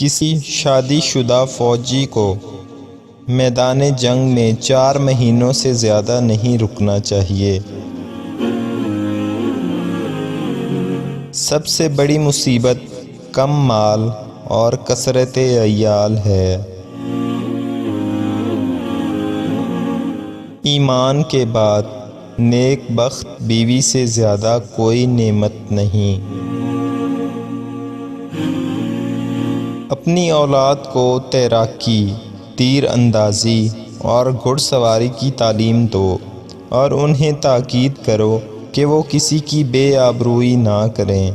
کسی شادی شدہ فوجی کو میدان جنگ میں 4 مہینوں سے زیادہ نہیں رکنا چاہیے۔ سب سے بڑی مصیبت کم مال اور کثرت عیال ہے۔ ایمان کے بعد نیک بخت بیوی سے زیادہ کوئی نعمت نہیں۔ اپنی اولاد کو تیراکی، تیر اندازی اور گھڑ سواری کی تعلیم دو اور انہیں تاکید کرو کہ وہ کسی کی بے آبروئی نہ کریں۔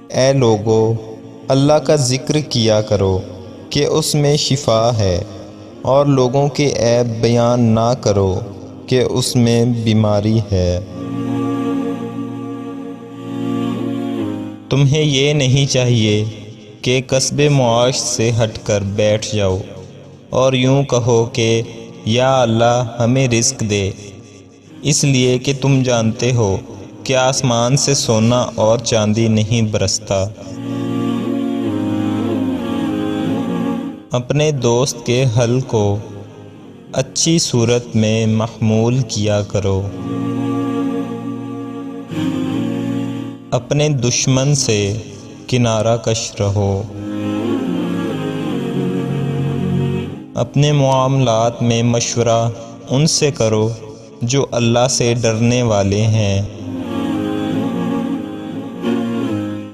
اے لوگو، اللہ کا ذکر کیا کرو کہ اس میں شفا ہے، اور لوگوں کے عیب بیان نہ کرو کہ اس میں بیماری ہے۔ تمہیں یہ نہیں چاہیے کہ کسب معاش سے ہٹ کر بیٹھ جاؤ اور یوں کہو کہ یا اللہ ہمیں رزق دے، اس لیے کہ تم جانتے ہو کہ آسمان سے سونا اور چاندی نہیں برستا۔ اپنے دوست کے حل کو اچھی صورت میں محمول کیا کرو۔ اپنے دشمن سے کنارہ کش رہو۔ اپنے معاملات میں مشورہ ان سے کرو جو اللہ سے ڈرنے والے ہیں۔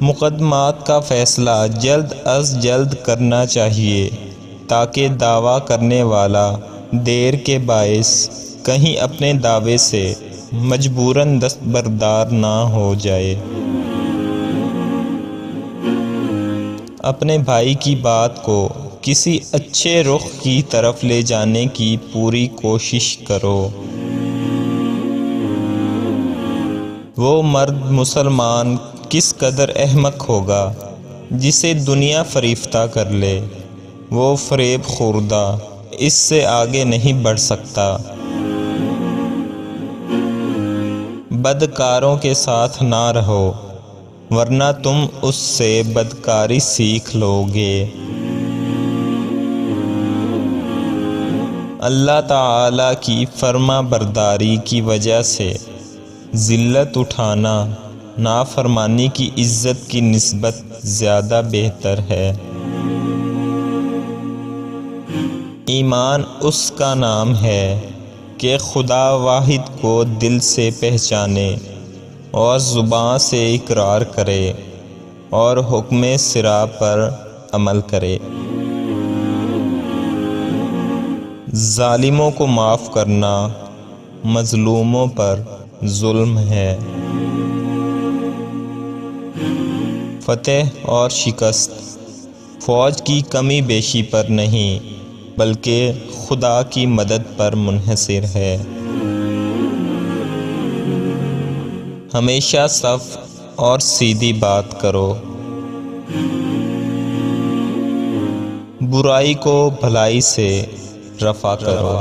مقدمات کا فیصلہ جلد از جلد کرنا چاہیے تاکہ دعویٰ کرنے والا دیر کے باعث کہیں اپنے دعوے سے مجبوراً دستبردار نہ ہو جائے۔ اپنے بھائی کی بات کو کسی اچھے رخ کی طرف لے جانے کی پوری کوشش کرو۔ وہ مرد مسلمان کس قدر احمق ہوگا جسے دنیا فریفتہ کر لے، وہ فریب خوردہ اس سے آگے نہیں بڑھ سکتا۔ بدکاروں کے ساتھ نہ رہو ورنہ تم اس سے بدکاری سیکھ لو گے۔ اللہ تعالیٰ کی فرما برداری کی وجہ سے ذلت اٹھانا نافرمانی کی عزت کی نسبت زیادہ بہتر ہے۔ ایمان اس کا نام ہے کہ خدا واحد کو دل سے پہچانے اور زبان سے اقرار کرے اور حکم صراع پر عمل کرے۔ ظالموں کو معاف کرنا مظلوموں پر ظلم ہے۔ فتح اور شکست فوج کی کمی بیشی پر نہیں بلکہ خدا کی مدد پر منحصر ہے۔ ہمیشہ صف اور سیدھی بات کرو۔ برائی کو بھلائی سے رفع کرو۔